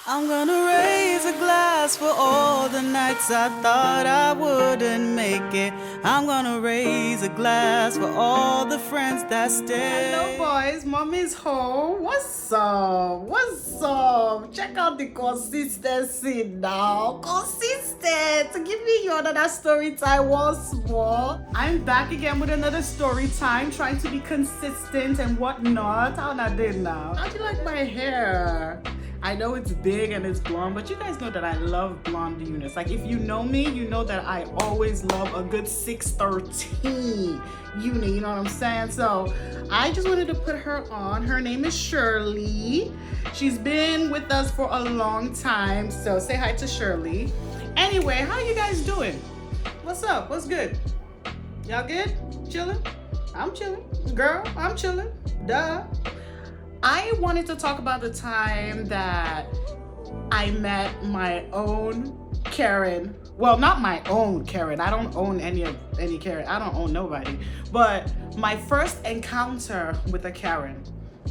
I'm gonna raise a glass for all the nights I thought I wouldn't make it. I'm gonna raise a glass for all the friends that stay. Hello boys, mommy's home. What's up? What's up? Check out the consistency now. Consistent. Give me your another story time once more. I'm back again with another story time, trying to be consistent and whatnot. How I did now? How do you like my hair? I know it's big and it's blonde, but you guys know that I love blonde units. Like, if you know me, you know that I always love a good 613 unit, you know what I'm saying? So I just wanted to put her on. Her name is Shirley. She's been with us for a long time, so say hi to Shirley. Anyway, how you guys doing? What's up? What's good? Y'all good? Chilling? I'm chilling. Girl, I'm chilling. Duh. I wanted to talk about the time that I met my own Karen. Well, not my own Karen. I don't own any Karen. I don't own nobody. But my first encounter with a Karen.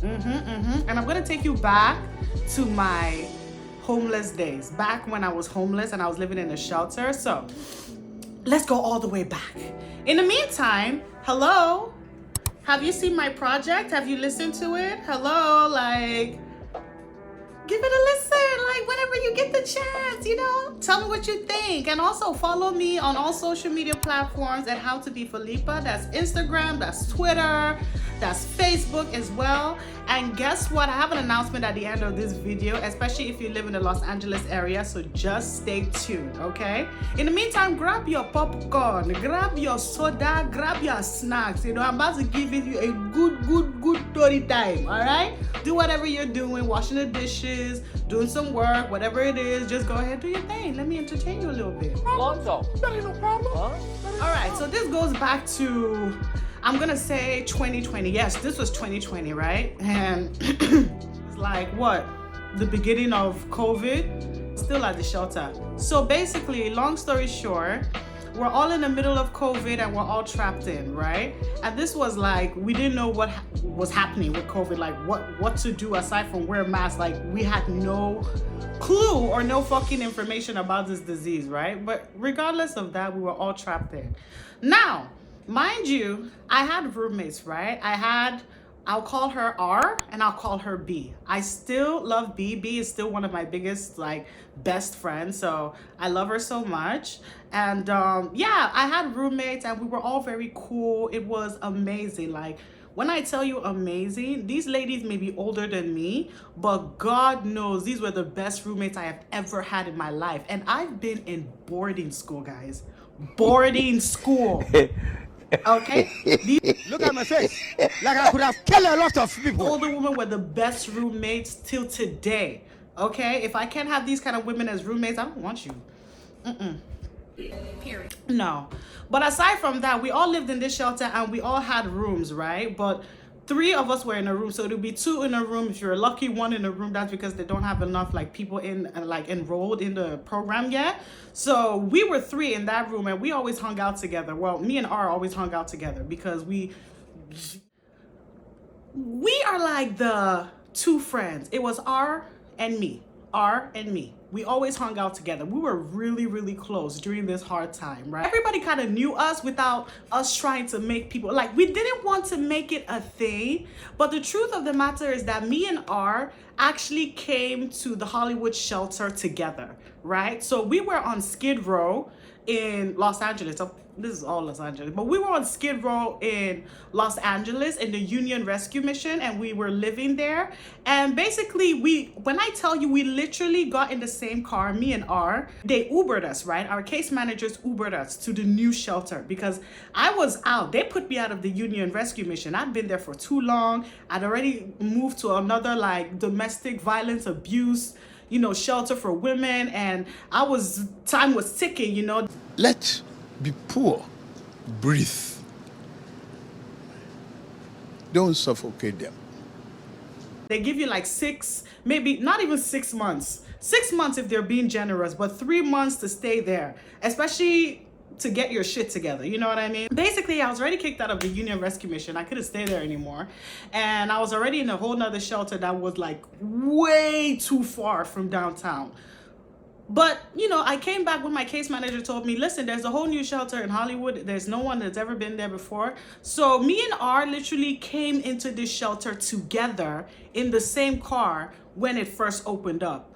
And I'm gonna take you back to my homeless days. Back when I was homeless and I was living in a shelter. So let's go all the way back. In the meantime, hello. Have you seen my project? Have you listened to it? Hello, like, give it a listen, like, whenever you get the chance, you know? Tell me what you think. And also follow me on all social media platforms at How to Be Felipa. That's Instagram, that's Twitter, that's Facebook as well. And guess what? I have an announcement at the end of this video, especially if you live in the Los Angeles area, so just stay tuned, okay? In the meantime, grab your popcorn, grab your soda, grab your snacks. You know, I'm about to give you a good story time, all right? Do whatever you're doing, washing the dishes, doing some work, whatever it is, just go ahead, do your thing. Let me entertain you a little bit. Lonzo. That ain't no problem. Huh? All right, so this goes back to, I'm gonna say 2020. Yes, this was 2020, right? And it's like, what? The beginning of COVID, still at the shelter. So basically, long story short, we're all in the middle of COVID and we're all trapped in, right? And this was like, we didn't know what was happening with COVID, like what to do aside from wear masks. Like, we had no clue or no fucking information about this disease, right? But regardless of that, we were all trapped in. Now, mind you, I had roommates, right? I'll call her R and I'll call her B. I still love B. B is still one of my biggest, like, best friends. So I love her so much. And yeah, I had roommates and we were all very cool. It was amazing. Like, when I tell you amazing, these ladies may be older than me, but God knows these were the best roommates I have ever had in my life. And I've been in boarding school, guys. Boarding school. Okay? Look at my face. Like I could have killed a lot of people. Older women were the best roommates till today. Okay? If I can't have these kind of women as roommates, I don't want you. Period. No. But aside from that, we all lived in this shelter and we all had rooms, right? But 3 of us were in a room, so there'll be 2 in a room. If you're lucky, 1 in a room. That's because they don't have enough, like, people in like enrolled in the program yet. So we were 3 in that room and we always hung out together. Well, me and R always hung out together because we are like the 2 friends. It was R and me. R and me. We always hung out together. We were really close during this hard time, right? Everybody kind of knew us without us trying to make people, like, we didn't want to make it a thing. But the truth of the matter is that me and R actually came to the Hollywood shelter together, right? So we were on Skid Row in Los Angeles. So this is all Los Angeles, but we were on Skid Row in Los Angeles in the Union Rescue Mission, and we were living there. And basically, when I tell you, we literally got in the same car, me and R. They Ubered us, right? Our case managers Ubered us to the new shelter because I was out. They put me out of the Union Rescue Mission. I'd been there for too long. I'd already moved to another, like, domestic violence abuse, you know, shelter for women, and time was ticking, you know. Let be poor. Breathe. Don't suffocate them. They give you like 6, maybe not even 6 months. 6 months if they're being generous, but 3 months to stay there. Especially to get your shit together, you know what I mean? Basically, I was already kicked out of the Union Rescue Mission. I couldn't stay there anymore. And I was already in a whole nother shelter that was like way too far from downtown. But, you know, I came back when my case manager told me, listen, there's a whole new shelter in Hollywood. There's no one that's ever been there before. So me and R literally came into this shelter together in the same car when it first opened up.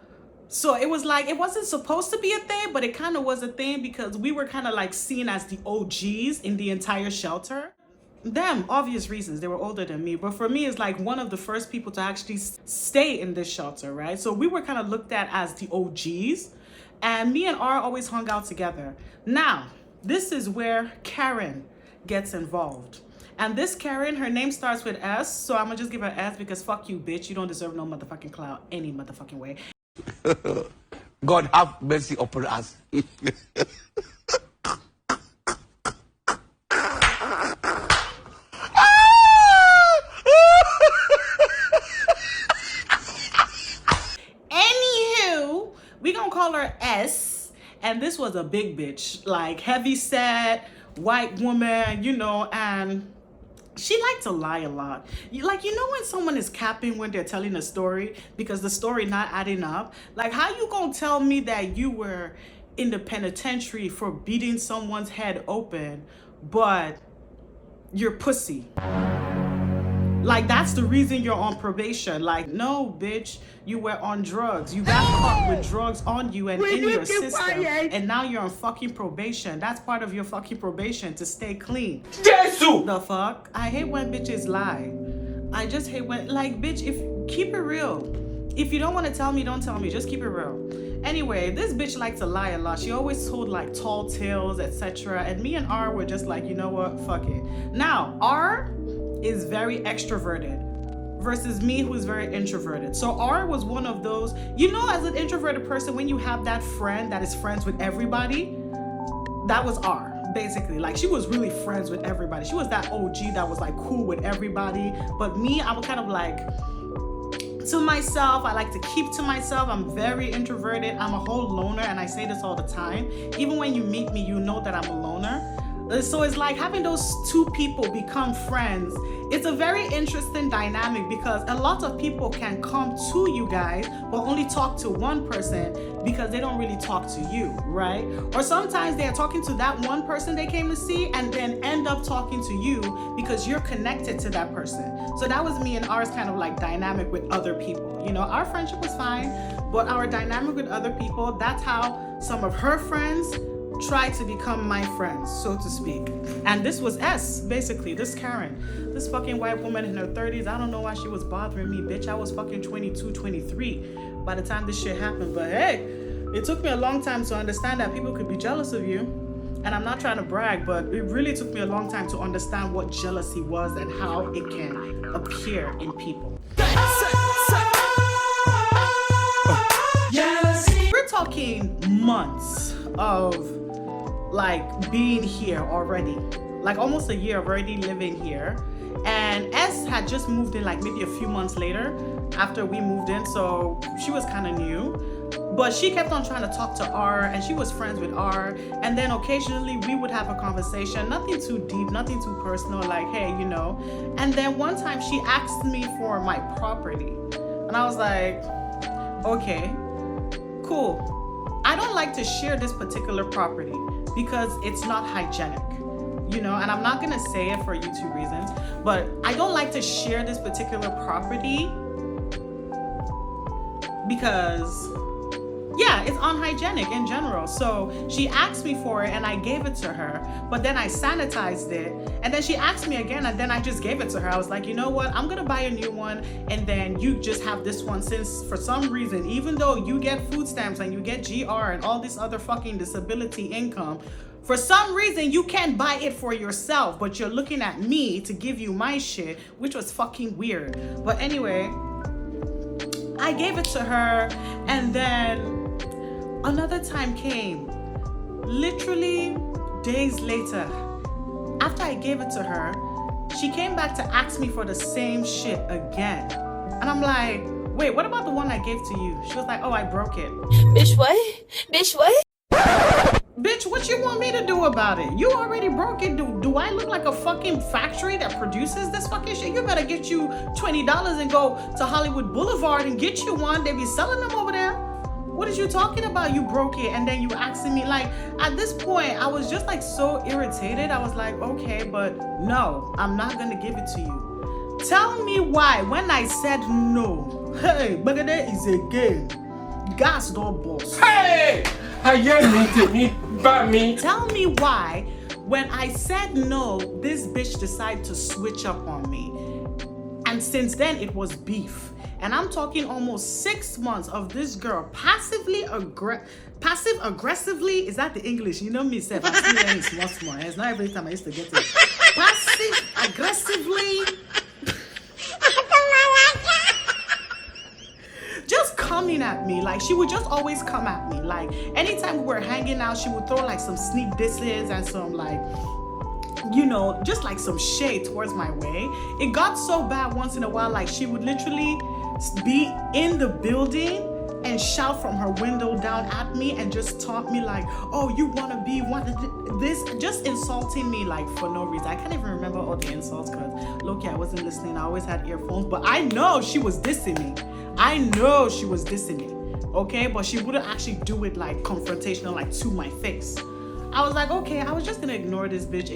So it was like, it wasn't supposed to be a thing, but it kind of was a thing because we were kind of like seen as the OGs in the entire shelter. Them, obvious reasons, they were older than me, but for me, it's like one of the first people to actually stay in this shelter, right? So we were kind of looked at as the OGs, and me and R always hung out together. Now, this is where Karen gets involved. And this Karen, her name starts with S, so I'm gonna just give her S because fuck you, bitch. You don't deserve no motherfucking clout any motherfucking way. God have mercy upon us. Anywho, we gonna call her S, and this was a big bitch, like heavy set, white woman, you know, and she liked to lie a lot. You know when someone is capping when they're telling a story because the story not adding up? Like, how you gonna tell me that you were in the penitentiary for beating someone's head open, but you're pussy? Like, that's the reason you're on probation. Like, no, bitch, you were on drugs. You got caught with drugs on you and in your system. And now you're on fucking probation. That's part of your fucking probation, to stay clean. Jesus! The fuck? I hate when bitches lie. I just hate when, like, bitch, keep it real. If you don't want to tell me, don't tell me. Just keep it real. Anyway, this bitch liked to lie a lot. She always told like tall tales, etc. And me and R were just like, you know what? Fuck it. Now, R is very extroverted versus me, who is very introverted. So R was one of those, you know, as an introverted person, when you have that friend that is friends with everybody, that was R, basically. Like, she was really friends with everybody. She was that OG that was like cool with everybody. But me, I was kind of like to myself. I like to keep to myself. I'm very introverted. I'm a whole loner, and I say this all the time. Even when you meet me, you know that I'm a loner. So it's like having those two people become friends. It's a very interesting dynamic because a lot of people can come to you guys but only talk to one person because they don't really talk to you, right? Or sometimes they're talking to that one person they came to see and then end up talking to you because you're connected to that person. So that was me and ours kind of like dynamic with other people. You know, our friendship was fine, but our dynamic with other people, that's how some of her friends try to become my friends, so to speak. And this was S, basically, this Karen, this fucking white woman in her 30s. I don't know why she was bothering me, bitch. I was fucking 22, 23 by the time this shit happened. But hey, it took me a long time to understand that people could be jealous of you. And I'm not trying to brag, but it really took me a long time to understand what jealousy was and how it can appear in people. We're talking months of like being here already, like almost a year of already living here. And S had just moved in like maybe a few months later after we moved in, so she was kind of new, but she kept on trying to talk to R, and she was friends with R, and then occasionally we would have a conversation, nothing too deep, nothing too personal, like, hey, you know. And then one time she asked me for my property, and I was like, okay, cool. I don't like to share this particular property because it's not hygienic, you know, and I'm not gonna say it for YouTube reasons, but I don't like to share this particular property because, yeah, it's unhygienic in general. So she asked me for it and I gave it to her, but then I sanitized it, and then she asked me again, and then I just gave it to her. I was like, you know what, I'm gonna buy a new one, and then you just have this one, since for some reason, even though you get food stamps and you get GR and all this other fucking disability income, for some reason you can't buy it for yourself, but you're looking at me to give you my shit, which was fucking weird. But anyway, I gave it to her, and then another time came, literally days later. After I gave it to her, she came back to ask me for the same shit again. And I'm like, wait, what about the one I gave to you? She was like, oh, I broke it. Bitch, what? Bitch, what? Bitch, what you want me to do about it? You already broke it. Do I look like a fucking factory that produces this fucking shit? You better get you $20 and go to Hollywood Boulevard and get you one. They be selling them over there. What is you talking about? You broke it and then you asking me, like, at this point, I was just like so irritated. I was like, okay, but no, I'm not gonna give it to you. Tell me why when I said no. Hey, Bagade is a game. Gas don't boss. Hey! Tell me why when I said no, this bitch decided to switch up on me. And since then, it was beef. And I'm talking almost 6 months of this girl passive aggressively, is that the English? You know me, Seth, I see that in small. It's not every time I used to get it. Passive aggressively. Just coming at me. Like, she would just always come at me. Like, anytime we were hanging out, she would throw like some sneak disses and some like, you know, just like some shade towards my way. It got so bad once in a while, like she would literally be in the building and shout from her window down at me and just taunt me like, oh, you want to be one of this, just insulting me like for no reason. I can't even remember all the insults because low-key I wasn't listening. I always had earphones, but I know she was dissing me. I know she was dissing me, okay? But she wouldn't actually do it like confrontational, like to my face. I was like, okay, I was just gonna ignore this bitch.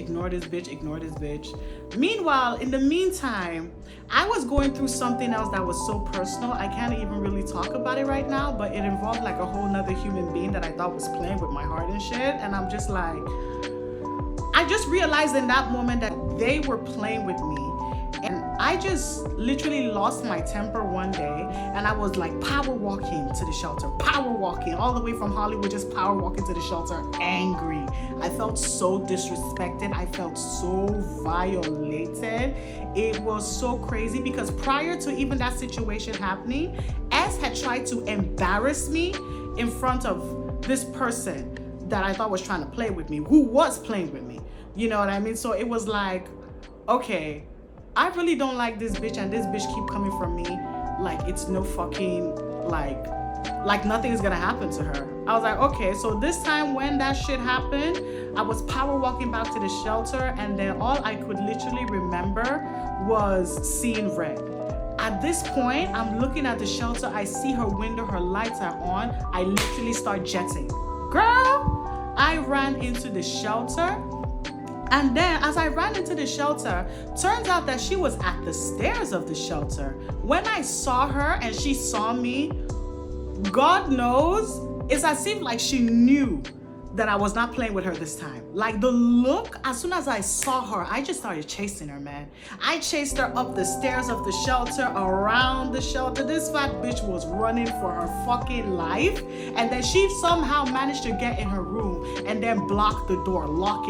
Meanwhile, in the meantime, I was going through something else that was so personal. I can't even really talk about it right now, but it involved like a whole nother human being that I thought was playing with my heart and shit. And I'm just like, I just realized in that moment that they were playing with me. And I just literally lost my temper one day and I was like power walking to the shelter, power walking all the way from Hollywood, just power walking to the shelter, angry. I felt so disrespected. I felt so violated. It was so crazy because prior to even that situation happening, S had tried to embarrass me in front of this person that I thought was trying to play with me, who was playing with me. You know what I mean? So it was like, okay, I really don't like this bitch and this bitch keep coming from me like it's no fucking, like nothing is gonna happen to her. I was like, okay, so this time when that shit happened, I was power walking back to the shelter and then all I could literally remember was seeing red. At this point, I'm looking at the shelter, I see her window, her lights are on, I literally start jetting. Girl, I ran into the shelter. And then as I ran into the shelter, turns out that she was at the stairs of the shelter. When I saw her and she saw me, God knows, it's as if like she knew that I was not playing with her this time. Like the look, as soon as I saw her, I just started chasing her, man. I chased her up the stairs of the shelter, around the shelter. This fat bitch was running for her fucking life. And then she somehow managed to get in her room and then block the door, lock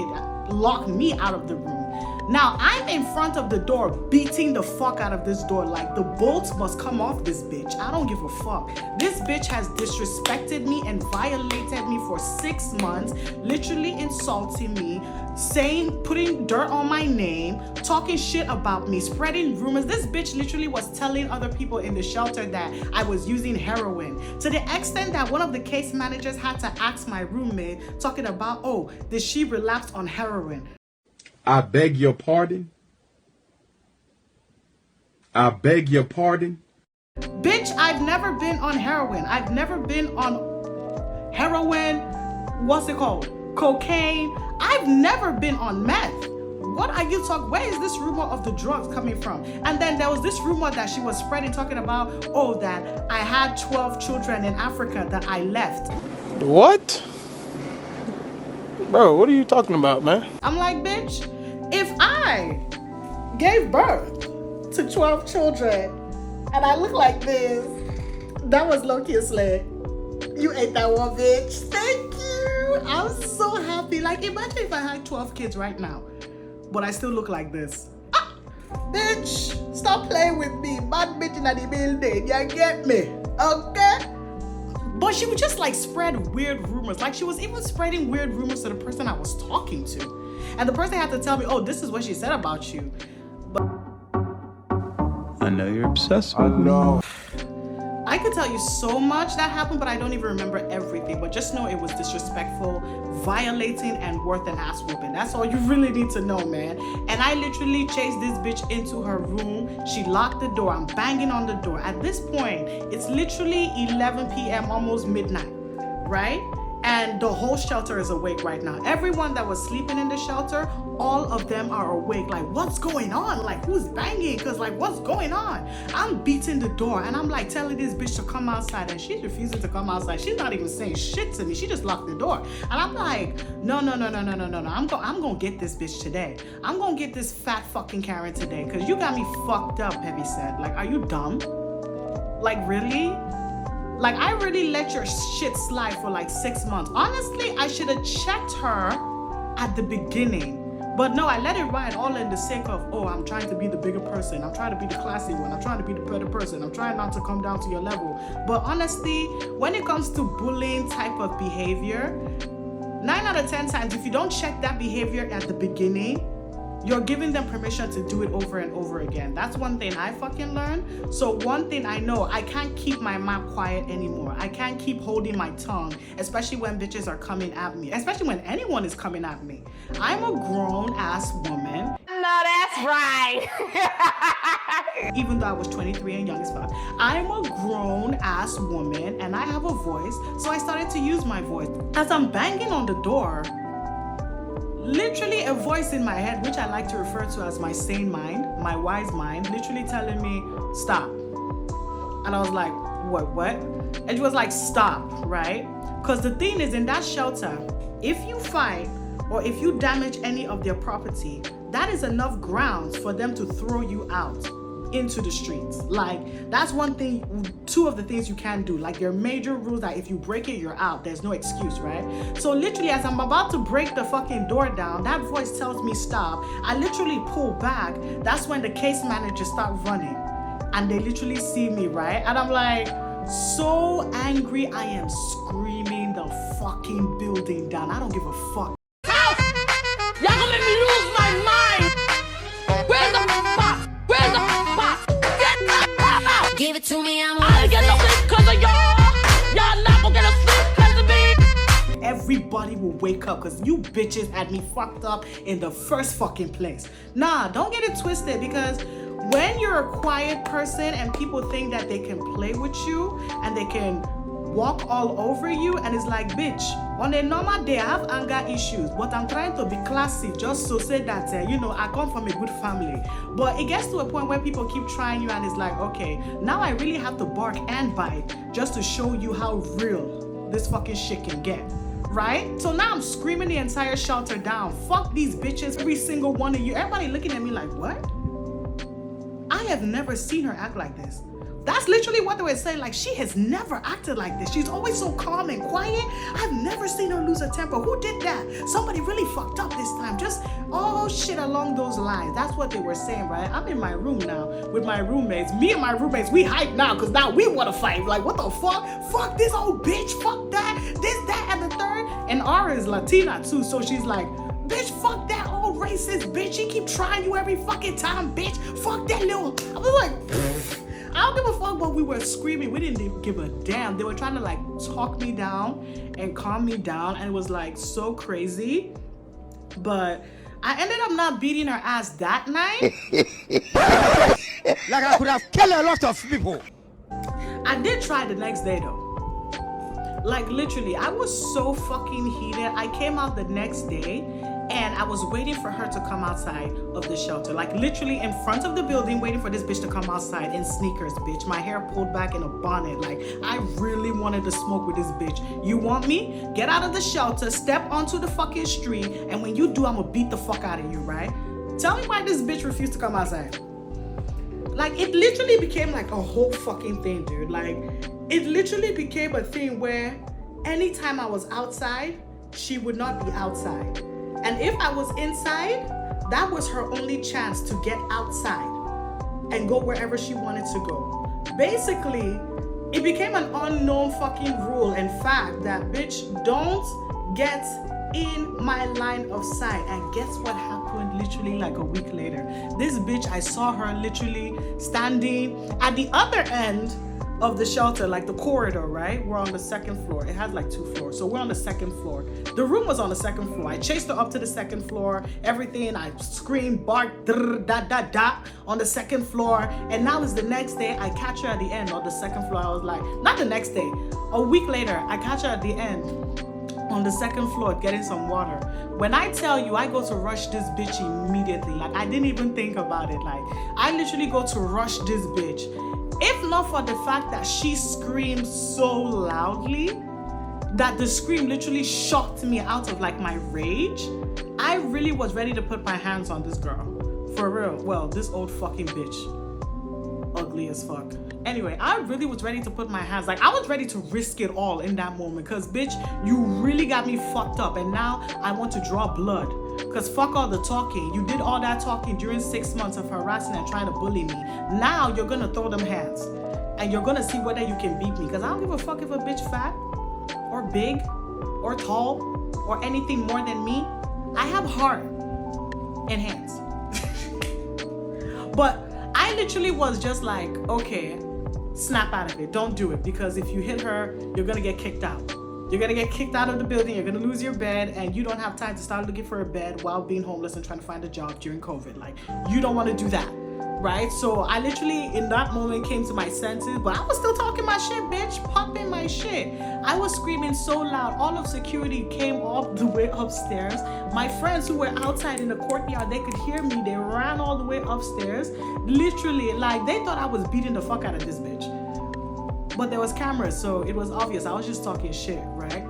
me out of the room. Now I'm in front of the door beating the fuck out of this door like the bolts must come off this bitch. I don't give a fuck. This bitch has disrespected me and violated me for 6 months, literally insulting me, putting dirt on my name, talking shit about me, spreading rumors. This bitch literally was telling other people in the shelter that I was using heroin, to the extent that one of the case managers had to ask my roommate, talking about, oh, did she relapse on heroin? I beg your pardon. I beg your pardon. Bitch, I've never been on heroin. I've never been on heroin. What's it called? Cocaine. I've never been on meth. What are you talking? Where is this rumor of the drugs coming from? And then there was this rumor that she was spreading, talking about, oh, that I had 12 children in Africa that I left. What? Bro, what are you talking about, man? I'm like, bitch, if I gave birth to 12 children and I look like this, that was low-key slay. You ate that one, bitch. Thank you. I'm so happy. Like, imagine if I had 12 kids right now, but I still look like this. Ah, bitch, stop playing with me. Bad bitch in the building. You get me? Okay? But she would just like spread weird rumors. Like she was even spreading weird rumors to the person I was talking to. And the person had to tell me, oh, this is what she said about you. But I know you're obsessed with me. I I could tell you so much that happened, but I don't even remember everything. But just know it was disrespectful, violating, and worth an ass whooping. That's all you really need to know, man. And I literally chased this bitch into her room. She locked the door. I'm banging on the door. At this point, it's literally 11 p.m., almost midnight, right? And the whole shelter is awake right now. Everyone that was sleeping in the shelter, all of them are awake. Like, what's going on? Like, who's banging? Because, like, what's going on? I'm beating the door and I'm like telling this bitch to come outside, and she's refusing to come outside. She's not even saying shit to me. She just locked the door. And I'm like, no. I'm gonna get this bitch today. I'm gonna get this fat fucking Karen today, because you got me fucked up, Heavy said. Like, are you dumb? Like, really? Like, I really let your shit slide for like 6 months. Honestly, I should have checked her at the beginning. But no, I let it ride all in the sake of, oh, I'm trying to be the bigger person. I'm trying to be the classy one. I'm trying to be the better person. I'm trying not to come down to your level. But honestly, when it comes to bullying type of behavior, 9 out of 10 times, if you don't check that behavior at the beginning, you're giving them permission to do it over and over again. That's one thing I fucking learned. So one thing I know, I can't keep my mouth quiet anymore. I can't keep holding my tongue, especially when bitches are coming at me, especially when anyone is coming at me. I'm a grown-ass woman. No, that's right. Even though I was 23 and young as fuck, I'm a grown-ass woman and I have a voice, so I started to use my voice. As I'm banging on the door, literally a voice in my head, which I like to refer to as my sane mind, my wise mind, literally telling me, stop. And I was like, what? And it was like, stop, right? Because the thing is, in that shelter, if you fight or if you damage any of their property, that is enough grounds for them to throw you out into the streets. Like, that's one thing, 2 of the things you can do. Like, there are major rules that if you break it, you're out. There's no excuse, right? So literally, as I'm about to break the fucking door down, that voice tells me stop. I literally pull back. That's when the case managers start running and they literally see me, right? And I'm like, so angry, I am screaming the fucking building down. I don't give a fuck. Y'all gonna make me lose my mind. Where's the box? Where's the box? Get out! Give it to me, I ain't get no sleep cause of y'all. Y'all not gonna get no sleep cause of me. Everybody will wake up because you bitches had me fucked up in the first fucking place. Nah, don't get it twisted, because when you're a quiet person and people think that they can play with you and they can walk all over you, and it's like, bitch, on a normal day I have anger issues, but I'm trying to be classy just to say that I come from a good family. But it gets to a point where people keep trying you and it's like, okay, now I really have to bark and bite just to show you how real this fucking shit can get, right? So now I'm screaming the entire shelter down. Fuck these bitches, every single one of you. Everybody looking at me like, what? I have never seen her act like this. That's literally what they were saying. Like, she has never acted like this. She's always so calm and quiet. I've never seen her lose her temper. Who did that? Somebody really fucked up this time. Just all shit along those lines. That's what they were saying, right? I'm in my room now with my roommates. Me and my roommates, we hype now because now we want to fight. Like, what the fuck? Fuck this old bitch. Fuck that. This, that, and the third. And Ara is Latina too. So she's like, bitch, fuck that old racist bitch. She keep trying you every fucking time, bitch. Fuck that little. I was like, I don't give a fuck what we were screaming. We didn't give a damn. They were trying to like talk me down and calm me down, and it was like so crazy. But I ended up not beating her ass that night. Like I could have killed a lot of people. I did try the next day though. Like, literally, I was so fucking heated. I came out the next day and I was waiting for her to come outside of the shelter. Like, literally in front of the building, waiting for this bitch to come outside in sneakers, bitch. My hair pulled back in a bonnet. Like, I really wanted to smoke with this bitch. You want me? Get out of the shelter, step onto the fucking street, and when you do, I'm gonna beat the fuck out of you, right? Tell me why this bitch refused to come outside. Like, it literally became like a whole fucking thing, dude. Like, it literally became a thing where anytime I was outside, she would not be outside. And if I was inside, that was her only chance to get outside and go wherever she wanted to go. Basically, it became an unknown fucking rule and fact that, bitch, don't get in my line of sight. And guess what happened literally like a week later? This bitch, I saw her literally standing at the other end of the shelter, like the corridor, right? We're on the second floor. It has like 2 floors. So we're on the second floor. The room was on the second floor. I chased her up to the second floor, everything. I screamed, barked, on the second floor. And now is the next day. I catch her at the end on the second floor. I was like, not the next day. A week later, I catch her at the end on the second floor getting some water. When I tell you, I go to rush this bitch immediately. Like, I didn't even think about it. Like, I literally go to rush this bitch. If not for the fact that she screamed so loudly that the scream literally shocked me out of like my rage, I really was ready to put my hands on this girl. For real. Well, this old fucking bitch. Ugly as fuck. Anyway, I really was ready to put my hands, like I was ready to risk it all in that moment, because bitch, you really got me fucked up, and now I want to draw blood. Because fuck all the talking. You did all that talking during 6 months of harassing and trying to bully me. Now you're gonna throw them hands and you're gonna see whether you can beat me, because I don't give a fuck if a bitch fat or big or tall or anything more than me. I have heart and hands. But I literally was just like, okay, snap out of it. Don't do it, because if you hit her, you're gonna get kicked out. You're gonna get kicked out of the building, you're gonna lose your bed, and you don't have time to start looking for a bed while being homeless and trying to find a job during COVID. Like, you don't wanna do that, right? So I literally, in that moment, came to my senses, but I was still talking my shit, bitch, popping my shit. I was screaming so loud, all of security came all the way upstairs. My friends who were outside in the courtyard, they could hear me, they ran all the way upstairs. Literally, like, they thought I was beating the fuck out of this bitch. But there was cameras, so it was obvious I was just talking shit, right?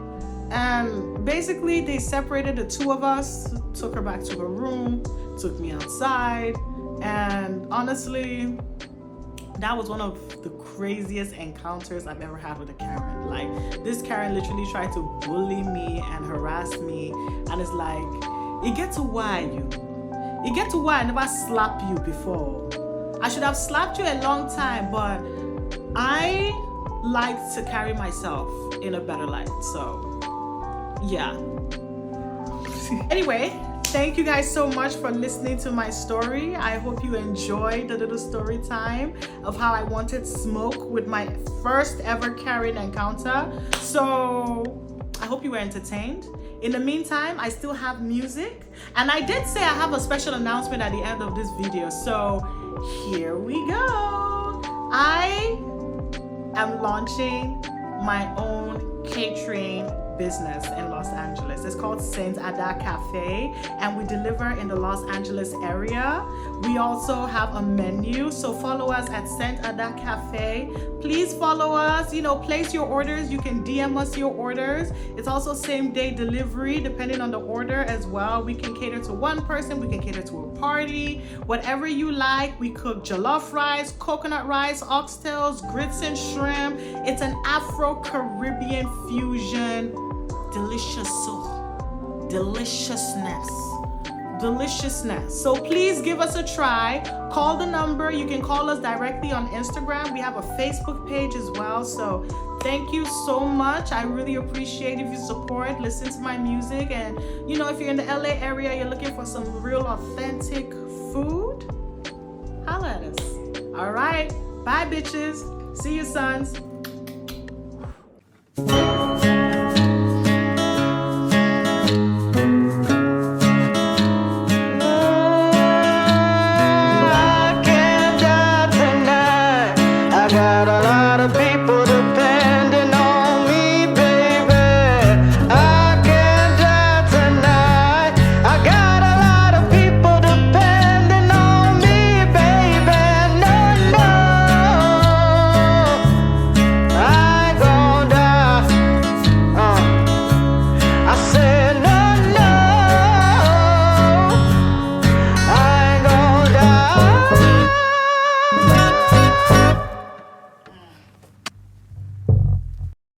And basically they separated the two of us, took her back to her room, took me outside, and honestly, that was one of the craziest encounters I've ever had with a Karen. Like, this Karen literally tried to bully me and harass me, and it's like, it get to why you. It get to why I never slapped you before. I should have slapped you a long time, but I like to carry myself in a better light, so yeah. Anyway, thank you guys so much for listening to my story. I hope you enjoyed the little story time of how I wanted smoke with my first ever Karen encounter. So I hope you were entertained. In the meantime, I still have music, and I did say I have a special announcement at the end of this video, so here we go. I am launching my own catering business in Los Angeles. It's called Saint Ada Cafe, and we deliver in the Los Angeles area. We also have a menu, so follow us at Saint Ada Cafe. Please follow us, place your orders. You can DM us your orders. It's also same day delivery depending on the order as well. We can cater to one person, we can cater to a party, whatever you like. We cook jollof rice, coconut rice, oxtails, grits and shrimp. It's an Afro-Caribbean fusion. Deliciousness. So please give us a try. Call the number. You can call us directly on Instagram. We have a Facebook page as well. So thank you so much. I really appreciate if you support, listen to my music, and if you're in the LA area, you're looking for some real authentic food, holla at us. All right, bye bitches. See you, sons.